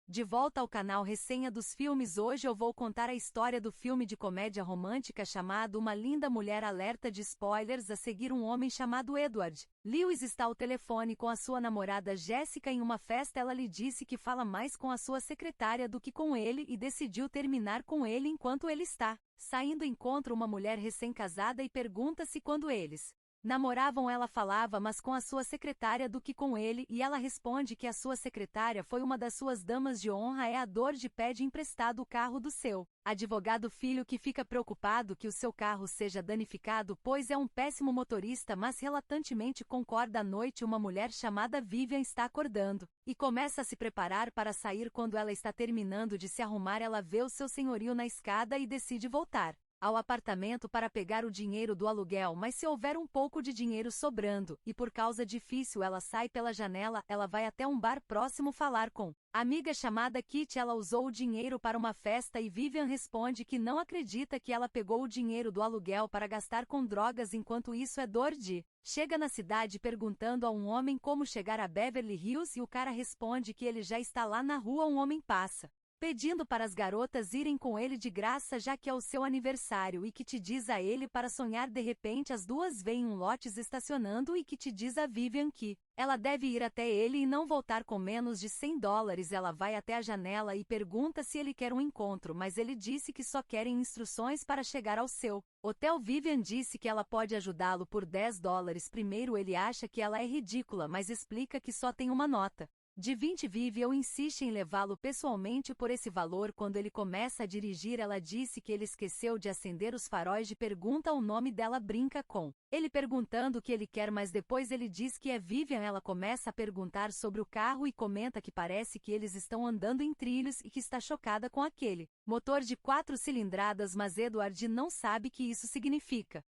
De volta ao canal Resenha dos Filmes. Hoje eu vou contar a história do filme de comédia romântica chamado Uma Linda Mulher. Alerta de spoilers. A seguir, um homem chamado Edward Lewis está ao telefone com a sua namorada Jessica em uma festa. Ela lhe disse que fala mais com a sua secretária do que com ele e decidiu terminar com ele enquanto ele está saindo. Encontra uma mulher recém-casada e pergunta se quando eles namoravam ela falava mais com a sua secretária do que com ele, e ela responde que a sua secretária foi uma das suas damas de honra. A dor de pede emprestado o carro do seu advogado filho, que fica preocupado que o seu carro seja danificado, pois é um péssimo motorista, mas relutantemente concorda. À noite, uma mulher chamada Vivian está acordando e começa a se preparar para sair. Quando ela está terminando de se arrumar, ela vê o seu senhorio na escada e decide voltar ao apartamento para pegar o dinheiro do aluguel, mas se houver um pouco de dinheiro sobrando, e por causa difícil ela sai pela janela. Ela vai até um bar próximo falar com a amiga chamada Kitty. Ela usou o dinheiro para uma festa e Vivian responde que não acredita que ela pegou o dinheiro do aluguel para gastar com drogas. Enquanto isso, Edward chega na cidade perguntando a um homem como chegar a Beverly Hills, e o cara responde que ele já está lá na rua. Um homem passa pedindo para as garotas irem com ele de graça, já que é o seu aniversário, e que te diz a ele para sonhar. De repente, as duas veem um Lotus estacionando e que te diz a Vivian que ela deve ir até ele e não voltar com menos de $100. Ela vai até a janela e pergunta se ele quer um encontro, mas ele disse que só querem instruções para chegar ao seu hotel. Vivian disse que ela pode ajudá-lo por $10. Primeiro ele acha que ela é ridícula, mas explica que só tem uma nota de 20. Vivian insiste em levá-lo pessoalmente por esse valor. Quando ele começa a dirigir, ela disse que ele esqueceu de acender os faróis. Pergunta o nome dela, brinca com ele perguntando o que ele quer, mas depois ele diz que é Vivian. Ela começa a perguntar sobre o carro e comenta que parece que eles estão andando em trilhos e que está chocada com aquele motor de 4 cilindradas, mas Edward não sabe o que isso significa,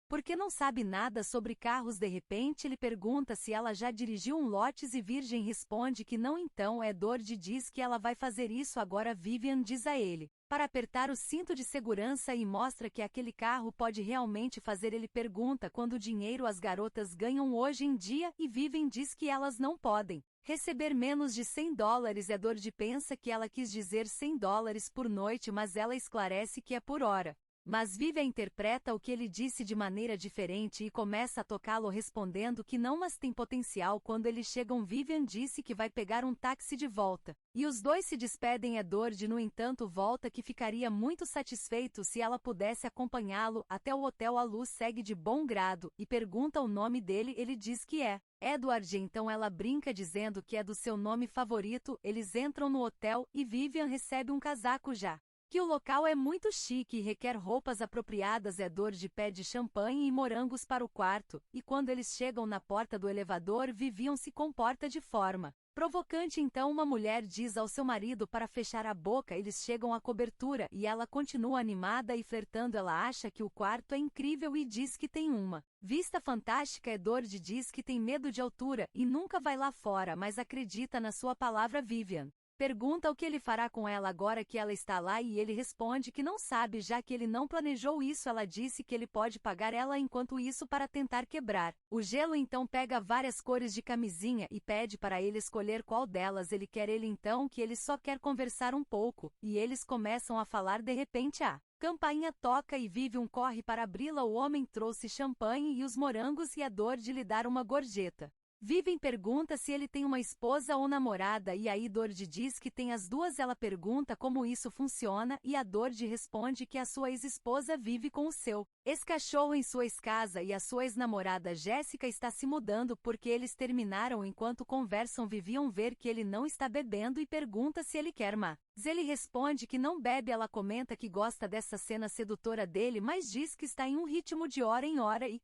porque não sabe nada sobre carros. De repente ele pergunta se ela já dirigiu um Lotus e Virgem responde que não. Então Edward diz que ela vai fazer isso agora. Vivian diz a ele para apertar o cinto de segurança e mostra que aquele carro pode realmente fazer. Ele pergunta quando dinheiro as garotas ganham hoje em dia e Vivian diz que elas não podem receber menos de $100. Edward pensa que ela quis dizer $100 por noite, mas ela esclarece que é por hora. Mas Vivian interpreta o que ele disse de maneira diferente e começa a tocá-lo respondendo que não, mas tem potencial. Quando eles chegam, Vivian disse que vai pegar um táxi de volta e os dois se despedem. Edward, no entanto, volta que ficaria muito satisfeito se ela pudesse acompanhá-lo até o hotel. A luz segue de bom grado e pergunta o nome dele. Ele diz que é Edward, então ela brinca dizendo que é do seu nome favorito. Eles entram no hotel e Vivian recebe um casaco, já que o local é muito chique e requer roupas apropriadas. Edward pede champanhe e morangos para o quarto, e quando eles chegam na porta do elevador, Vivian se comporta de forma provocante. Então uma mulher diz ao seu marido para fechar a boca. Eles chegam à cobertura e ela continua animada e flertando. Ela acha que o quarto é incrível e diz que tem uma vista fantástica. Edward diz que tem medo de altura e nunca vai lá fora, mas acredita na sua palavra. Vivian pergunta o que ele fará com ela agora que ela está lá e ele responde que não sabe, já que ele não planejou isso. Ela disse que ele pode pagar ela enquanto isso para tentar quebrar o gelo. Então pega várias cores de camisinha e pede para ele escolher qual delas ele quer. Ele então que ele só quer conversar um pouco e eles começam a falar. De repente a campainha toca e Vivian corre para abri-la. O homem trouxe champanhe e os morangos e a dor de lhe dar uma gorjeta. Vivian pergunta se ele tem uma esposa ou namorada e aí Edward diz que tem as duas. Ela pergunta como isso funciona e a Edward responde que a sua ex-esposa vive com o seu ex-cachorro em sua ex-casa e a sua ex-namorada Jessica está se mudando porque eles terminaram. Enquanto conversam, Vivian vê que ele não está bebendo e pergunta se ele quer mas ele responde que não bebe. Ela comenta que gosta dessa cena sedutora dele, mas diz que está em um ritmo de hora em hora e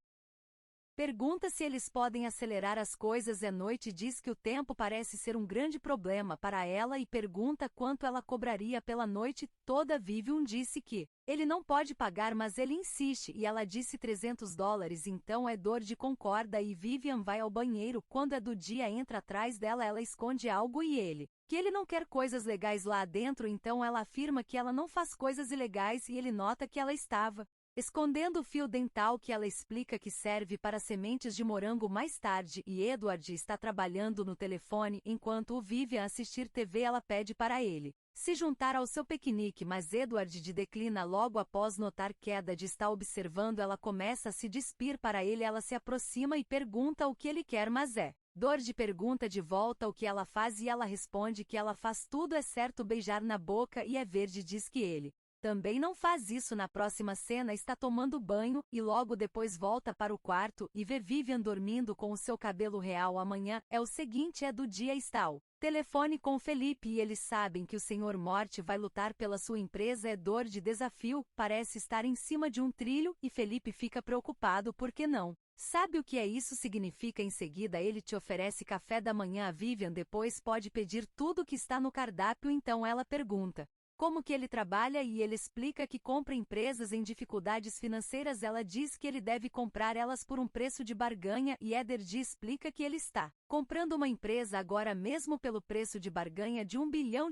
pergunta se eles podem acelerar as coisas. É noite, diz que o tempo parece ser um grande problema para ela e pergunta quanto ela cobraria pela noite toda. Vivian disse que ele não pode pagar, mas ele insiste e ela disse $300. Então Edward concorda e Vivian vai ao banheiro. Quando é do dia, entra atrás dela. Ela esconde algo e ele que ele não quer coisas legais lá dentro. Então ela afirma que ela não faz coisas ilegais e ele nota que ela estava escondendo o fio dental que ela explica que serve para sementes de morango mais tarde e Edward está trabalhando no telefone enquanto o Vivian assistir TV ela pede para ele se juntar ao seu piquenique mas Edward declina logo após notar que Edward está observando ela começa a se despir para ele ela se aproxima e pergunta o que ele quer mas Edward pergunta de volta o que ela faz e ela responde que ela faz tudo exceto beijar na boca e verde diz que ele também não faz isso na próxima cena está tomando banho, e logo depois volta para o quarto e vê Vivian dormindo com o seu cabelo real amanhã, o seguinte do dia está ao telefone com Felipe e eles sabem que o Sr. Morte vai lutar pela sua empresa dor de desafio, parece estar em cima de um trilho e Felipe fica preocupado porque não sabe o que isso significa em seguida ele te oferece café da manhã a Vivian depois pode pedir tudo que está no cardápio então ela pergunta como que ele trabalha e ele explica que compra empresas em dificuldades financeiras ela diz que ele deve comprar elas por um preço de barganha e Edward explica que ele está comprando uma empresa agora mesmo pelo preço de barganha de $1 bilhão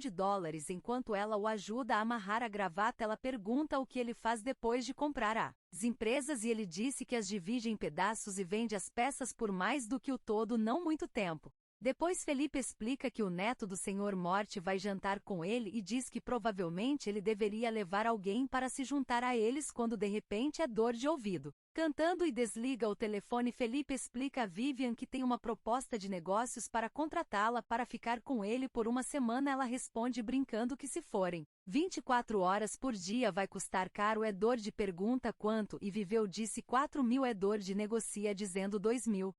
enquanto ela o ajuda a amarrar a gravata ela pergunta o que ele faz depois de comprar as empresas e ele disse que as divide em pedaços e vende as peças por mais do que o todo não muito tempo. Depois Felipe explica que o neto do Sr. Morte vai jantar com ele e diz que provavelmente ele deveria levar alguém para se juntar a eles quando de repente dor de ouvido. Cantando e desliga o telefone Felipe explica a Vivian que tem uma proposta de negócios para contratá-la para ficar com ele por uma semana ela responde brincando que se forem 24 horas por dia vai custar caro Edward pergunta quanto e Viveu disse 4 mil Edward negocia dizendo 2 mil.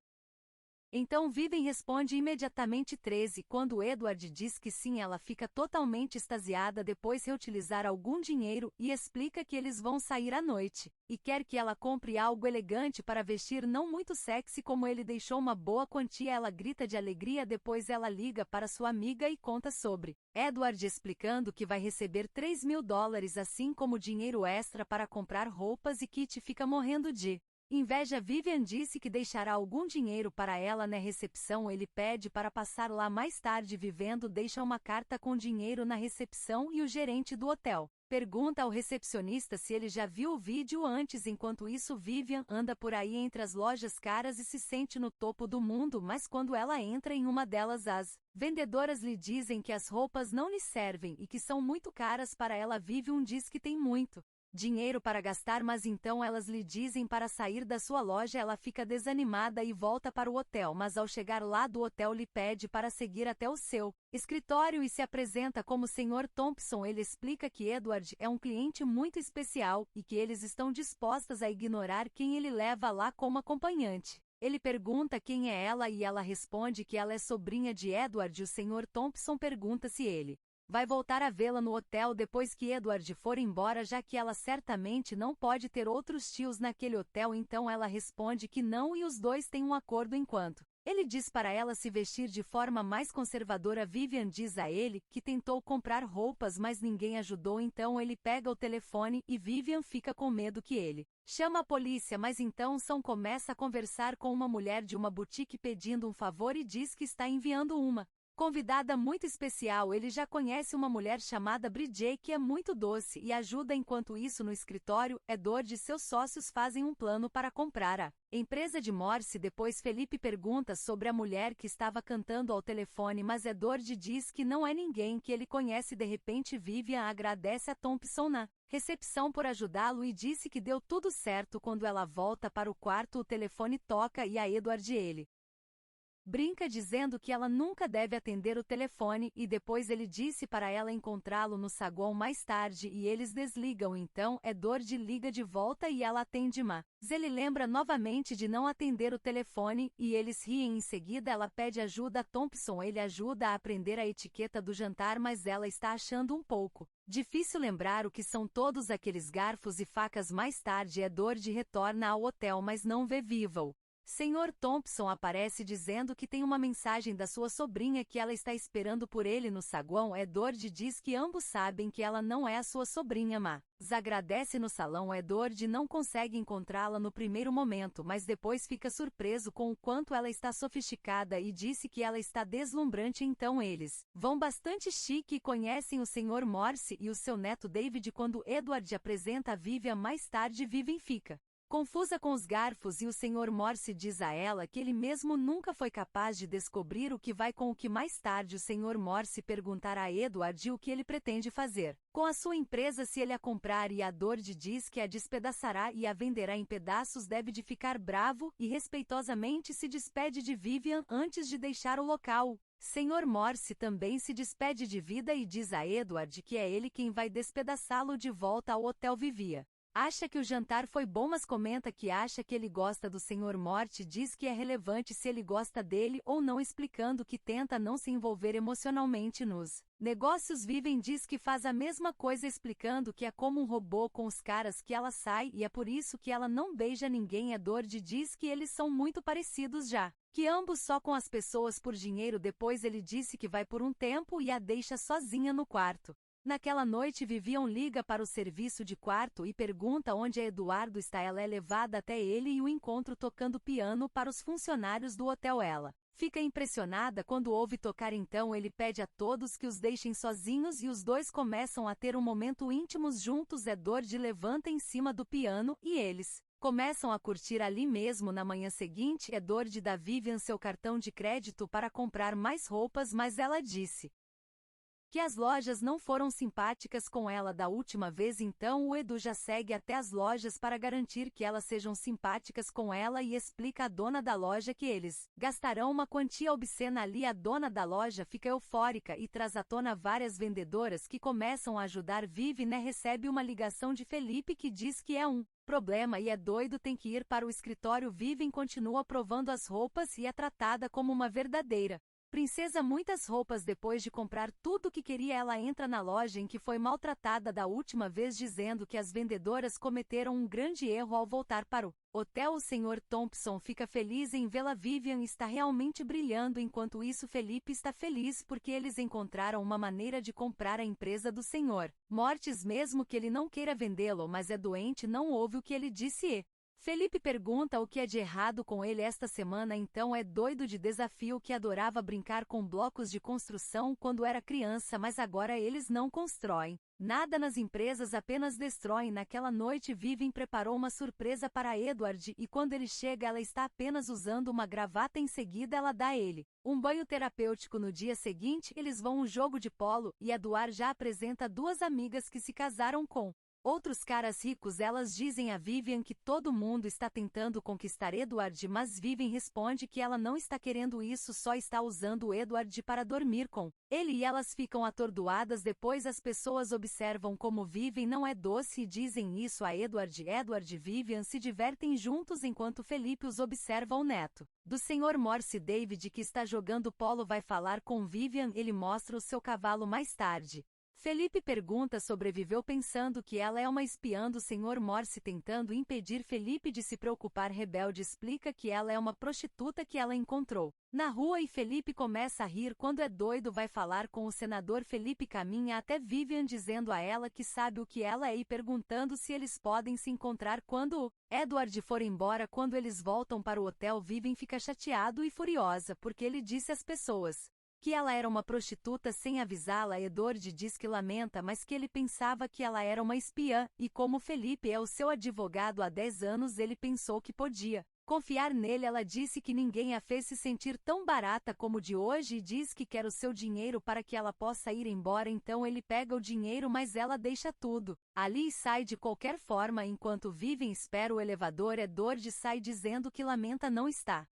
Então Vivian responde imediatamente 13 quando Edward diz que sim ela fica totalmente extasiada depois reutilizar algum dinheiro e explica que eles vão sair à noite, e quer que ela compre algo elegante para vestir não muito sexy como ele deixou uma boa quantia ela grita de alegria depois ela liga para sua amiga e conta sobre Edward explicando que vai receber $3 mil assim como dinheiro extra para comprar roupas e Kit fica morrendo de inveja Vivian disse que deixará algum dinheiro para ela na recepção ele pede para passar lá mais tarde vivendo deixa uma carta com dinheiro na recepção e o gerente do hotel pergunta ao recepcionista se ele já viu o vídeo antes enquanto isso Vivian anda por aí entre as lojas caras e se sente no topo do mundo mas quando ela entra em uma delas as vendedoras lhe dizem que as roupas não lhe servem e que são muito caras para ela Vivian diz que tem muito dinheiro para gastar mas então elas lhe dizem para sair da sua loja ela fica desanimada e volta para o hotel mas ao chegar lá do hotel lhe pede para seguir até o seu escritório e se apresenta como Sr. Thompson ele explica que Edward é um cliente muito especial e que eles estão dispostas a ignorar quem ele leva lá como acompanhante. Ele pergunta quem é ela e ela responde que ela é sobrinha de Edward e o Sr. Thompson pergunta se ele vai voltar a vê-la no hotel depois que Edward for embora já que ela certamente não pode ter outros tios naquele hotel então ela responde que não e os dois têm um acordo enquanto ele diz para ela se vestir de forma mais conservadora Vivian diz a ele que tentou comprar roupas mas ninguém ajudou então ele pega o telefone e Vivian fica com medo que ele chama a polícia mas então Sam começa a conversar com uma mulher de uma boutique pedindo um favor e diz que está enviando uma convidada muito especial ele já conhece uma mulher chamada Bridget que é muito doce e ajuda enquanto isso no escritório Edward e seus sócios fazem um plano para comprar a empresa de Morse depois Felipe pergunta sobre a mulher que estava cantando ao telefone mas Edward diz que não é ninguém que ele conhece de repente Vivian agradece a Thompson na recepção por ajudá-lo e disse que deu tudo certo quando ela volta para o quarto o telefone toca e a Edward ele brinca dizendo que ela nunca deve atender o telefone e depois ele disse para ela encontrá-lo no saguão mais tarde e eles desligam então Edward liga de volta e ela atende mas ele lembra novamente de não atender o telefone e eles riem em seguida ela pede ajuda a Thompson ele ajuda a aprender a etiqueta do jantar mas ela está achando um pouco difícil lembrar o que são todos aqueles garfos e facas mais tarde Edward retorna ao hotel mas não vê Viva-o Sr. Thompson aparece dizendo que tem uma mensagem da sua sobrinha que ela está esperando por ele no saguão. Edward diz que ambos sabem que ela não é a sua sobrinha, mas agradece no salão. Edward não consegue encontrá-la no primeiro momento, mas depois fica surpreso com o quanto ela está sofisticada e disse que ela está deslumbrante. Então eles vão bastante chique e conhecem o Sr. Morse e o seu neto David. Quando Edward apresenta a Vivian mais tarde, Vivian fica confusa com os garfos e o Sr. Morse diz a ela que ele mesmo nunca foi capaz de descobrir o que vai com o que. Mais tarde o Sr. Morse perguntará a Edward o que ele pretende fazer com a sua empresa se ele a comprar, e Edward diz que a despedaçará e a venderá em pedaços. David ficar bravo e respeitosamente se despede de Vivian antes de deixar o local. Sr. Morse também se despede de vida e diz a Edward que é ele quem vai despedaçá-lo de volta ao hotel. Vivian acha que o jantar foi bom, mas comenta que acha que ele gosta do Sr. Morte. Diz que é relevante se ele gosta dele ou não, explicando que tenta não se envolver emocionalmente nos negócios. Vivian diz que faz a mesma coisa, explicando que é como um robô com os caras que ela sai e é por isso que ela não beija ninguém. Edward diz que eles são muito parecidos, já que ambos só com as pessoas por dinheiro. Depois ele disse que vai por um tempo e a deixa sozinha no quarto. Naquela noite Vivian liga para o serviço de quarto e pergunta onde Eduardo está. Ela é levada até ele e o encontra tocando piano para os funcionários do hotel. Ela fica impressionada quando ouve tocar, então ele pede a todos que os deixem sozinhos e os dois começam a ter um momento íntimos juntos. Edward levanta em cima do piano e eles começam a curtir ali mesmo. Na manhã seguinte, Edward dá a Vivian seu cartão de crédito para comprar mais roupas, mas ela disse que as lojas não foram simpáticas com ela da última vez. Então o Edu já segue até as lojas para garantir que elas sejam simpáticas com ela e explica à dona da loja que eles gastarão uma quantia obscena ali. A dona da loja fica eufórica e traz à tona várias vendedoras que começam a ajudar. Vivian recebe uma ligação de Felipe que diz que é um problema e é doido, tem que ir para o escritório. Vivian continua provando as roupas e é tratada como uma verdadeira princesa. Muitas roupas. Depois de comprar tudo o que queria, ela entra na loja em que foi maltratada da última vez, dizendo que as vendedoras cometeram um grande erro ao voltar para o hotel. O Sr. Thompson fica feliz em vê-la. Vivian está realmente brilhando. Enquanto isso, Felipe está feliz porque eles encontraram uma maneira de comprar a empresa do Sr. Mortes, mesmo que ele não queira vendê-lo, mas é doente. Não ouve o que ele disse e Felipe pergunta o que é de errado com ele esta semana. Então é doido de desafio que adorava brincar com blocos de construção quando era criança, mas agora eles não constroem nada nas empresas, apenas destroem. Naquela noite Vivian preparou uma surpresa para Edward e quando ele chega ela está apenas usando uma gravata. Em seguida ela dá a ele um banho terapêutico. No dia seguinte eles vão a um jogo de polo e Edward já apresenta duas amigas que se casaram com outros caras ricos. Elas dizem a Vivian que todo mundo está tentando conquistar Edward, mas Vivian responde que ela não está querendo isso, só está usando o Edward para dormir com ele e elas ficam atordoadas. Depois as pessoas observam como Vivian não é doce e dizem isso a Edward. Edward e Vivian se divertem juntos enquanto Felipe os observa. O neto do Sr. Morse, David, que está jogando polo, vai falar com Vivian. Ele mostra o seu cavalo. Mais tarde Felipe pergunta sobreviveu pensando que ela é uma espiã do Sr. Morse, tentando impedir Felipe de se preocupar. Rebelde explica que ela é uma prostituta que ela encontrou na rua e Felipe começa a rir quando é doido. Vai falar com o senador. Felipe caminha até Vivian dizendo a ela que sabe o que ela é e perguntando se eles podem se encontrar quando o Edward for embora. Quando eles voltam para o hotel, Vivian fica chateado e furiosa porque ele disse às pessoas que ela era uma prostituta sem avisá-la. Edward diz que lamenta, mas que ele pensava que ela era uma espiã, e como Felipe é o seu advogado há 10 anos, ele pensou que podia confiar nele. Ela disse que ninguém a fez se sentir tão barata como de hoje e diz que quer o seu dinheiro para que ela possa ir embora. Então ele pega o dinheiro, mas ela deixa tudo ali e sai de qualquer forma. Enquanto Vivian espera o elevador, Edward sai dizendo que lamenta não estar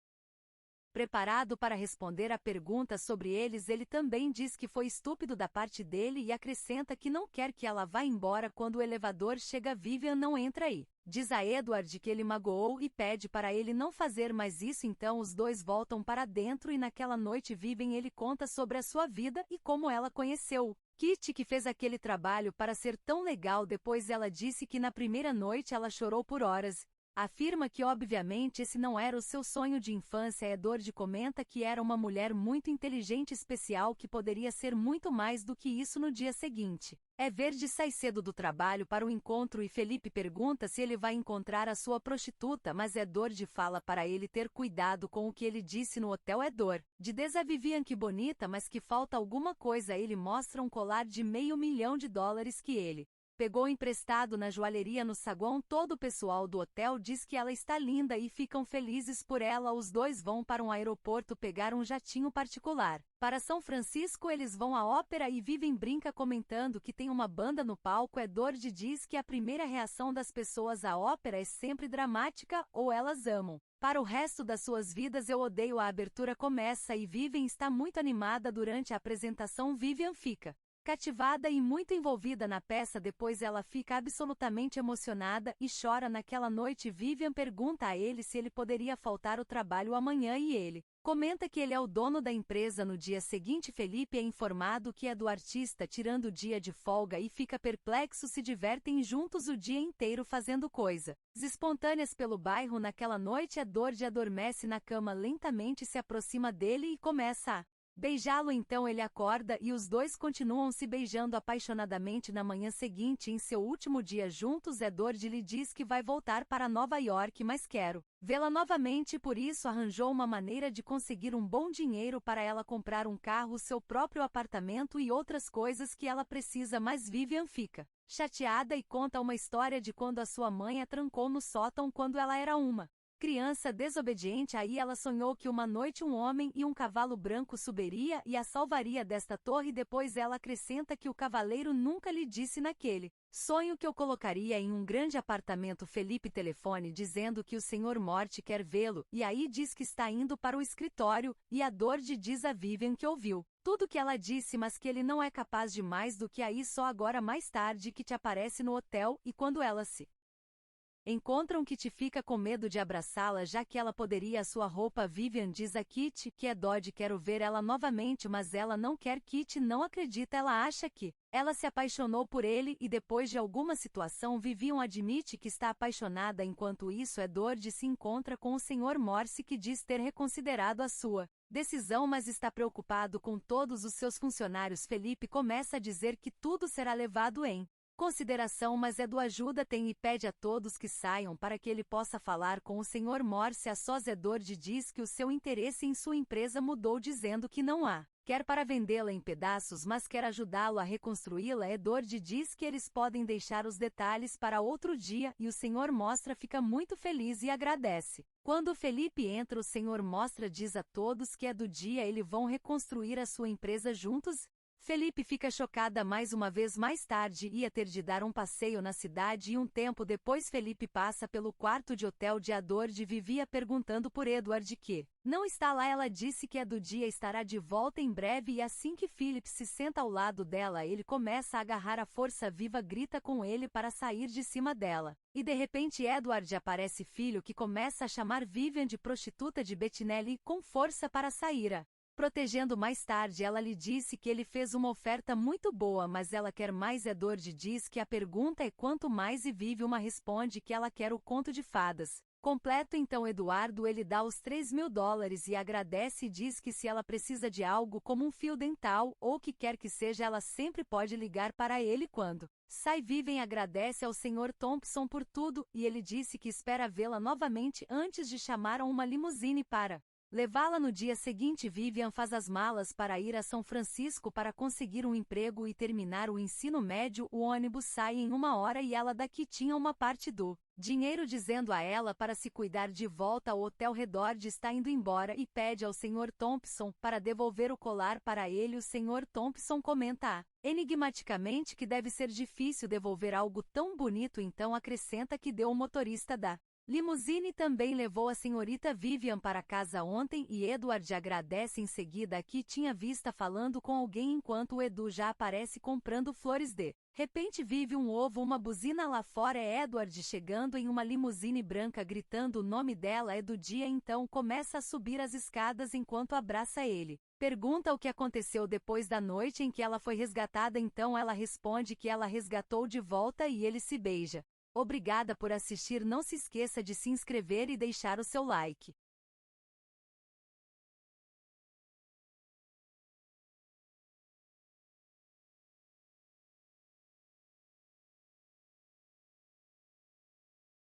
preparado para responder a pergunta sobre eles. Ele também diz que foi estúpido da parte dele e acrescenta que não quer que ela vá embora. Quando o elevador chega, Vivian não entra aí. Diz a Edward que ele magoou e pede para ele não fazer mais isso. Então os dois voltam para dentro e naquela noite Vivian ele conta sobre a sua vida e como ela conheceu Kitty, que fez aquele trabalho para ser tão legal. Depois ela disse que na primeira noite ela chorou por horas. Afirma que obviamente esse não era o seu sonho de infância. Edward comenta que era uma mulher muito inteligente e especial que poderia ser muito mais do que isso no dia seguinte. Edward sai cedo do trabalho para o encontro e Felipe pergunta se ele vai encontrar a sua prostituta, mas Edward fala para ele ter cuidado com o que ele disse no hotel. Edward diz a Vivian que bonita, mas que falta alguma coisa. Ele mostra um colar de $500.000 que ele pegou emprestado na joalheria no saguão. Todo o pessoal do hotel diz que ela está linda e ficam felizes por ela. Os dois vão para um aeroporto pegar um jatinho particular. Para São Francisco eles vão à ópera e Vivian brinca comentando que tem uma banda no palco. Edward diz que a primeira reação das pessoas à ópera é sempre dramática, ou elas amam. Para o resto das suas vidas eu odeio. A abertura começa e Vivian está muito animada durante a apresentação. Vivian fica cativada e muito envolvida na peça. Depois ela fica absolutamente emocionada e chora naquela noite. Vivian pergunta a ele se ele poderia faltar ao trabalho amanhã e ele comenta que ele é o dono da empresa. No dia seguinte Felipe é informado que é do artista tirando o dia de folga e fica perplexo. Se divertem juntos o dia inteiro fazendo coisas espontâneas pelo bairro. Naquela noite Edward adormece na cama lentamente, se aproxima dele e começa a beijá-lo. Então ele acorda e os dois continuam se beijando apaixonadamente. Na manhã seguinte, em seu último dia juntos, Edward lhe diz que vai voltar para Nova York, mas quero vê-la novamente, por isso arranjou uma maneira de conseguir um bom dinheiro para ela comprar um carro, seu próprio apartamento e outras coisas que ela precisa. Mas Vivian fica chateada e conta uma história de quando a sua mãe a trancou no sótão quando ela era uma criança desobediente. Aí ela sonhou que uma noite um homem e um cavalo branco subiria e a salvaria desta torre. Depois ela acrescenta que o cavaleiro nunca lhe disse naquele sonho que eu colocaria em um grande apartamento. Felipe telefone dizendo que o Sr. Morte quer vê-lo, e aí diz que está indo para o escritório, e Edward diz a Vivian que ouviu tudo que ela disse, mas que ele não é capaz de mais do que aí. Só agora mais tarde que te aparece no hotel, e quando ela se encontram Kitty fica com medo de abraçá-la já que ela poderia a sua roupa. Vivian diz a Kitty que é Dodge, quero ver ela novamente, mas ela não quer. Kitty não acredita, ela acha que ela se apaixonou por ele e depois de alguma situação Vivian admite que está apaixonada. Enquanto isso Edward se encontra com o Sr. Morse, que diz ter reconsiderado a sua decisão, mas está preocupado com todos os seus funcionários. Felipe começa a dizer que tudo será levado em consideração, mas Edu ajuda tem e pede a todos que saiam para que ele possa falar com o Sr. Morse a sós. Edward diz que o seu interesse em sua empresa mudou, dizendo que não há quer para vendê-la em pedaços, mas quer ajudá-lo a reconstruí-la. Edward diz que eles podem deixar os detalhes para outro dia e o Sr. Mostra fica muito feliz e agradece. Quando Felipe entra, o Sr. Mostra diz a todos que é do dia eles vão reconstruir a sua empresa juntos. Felipe fica chocada mais uma vez. Mais tarde ia ter de dar um passeio na cidade e um tempo depois Felipe passa pelo quarto de hotel de Edward. Vivia perguntando por Edward que não está lá. Ela disse que é do dia estará de volta em breve e assim que Philip se senta ao lado dela ele começa a agarrar a força viva, grita com ele para sair de cima dela. E de repente Edward aparece, filho, que começa a chamar Vivian de prostituta de Bettinelli com força para sair protegendo. Mais tarde ela lhe disse que ele fez uma oferta muito boa, mas ela quer mais. Edward diz que a pergunta é quanto mais e Vivian responde que ela quer o conto de fadas completo. Então Eduardo ele dá os $3.000 e agradece e diz que se ela precisa de algo como um fio dental ou o que quer que seja ela sempre pode ligar para ele quando sai. Vivian agradece ao Sr. Thompson por tudo e ele disse que espera vê-la novamente antes de chamar uma limusine para levá-la no dia seguinte. Vivian faz as malas para ir a São Francisco para conseguir um emprego e terminar o ensino médio. O ônibus sai em 1 hora e ela daqui tinha uma parte do dinheiro, dizendo a ela para se cuidar. De volta ao hotel, Redord está indo embora e pede ao Sr. Thompson para devolver o colar para ele. O Sr. Thompson comenta enigmaticamente que deve ser difícil devolver algo tão bonito, então acrescenta que deu o motorista da limusine também levou a senhorita Vivian para casa ontem e Edward agradece em seguida que tinha vista falando com alguém enquanto o Edu já aparece comprando flores. De repente vive um ovo, uma buzina lá fora. É Edward chegando em uma limusine branca gritando o nome dela. É do dia, então começa a subir as escadas enquanto abraça ele. Pergunta o que aconteceu depois da noite em que ela foi resgatada, então ela responde que ela resgatou de volta e ele se beija. Obrigada por assistir. Não se esqueça de se inscrever e deixar o seu like.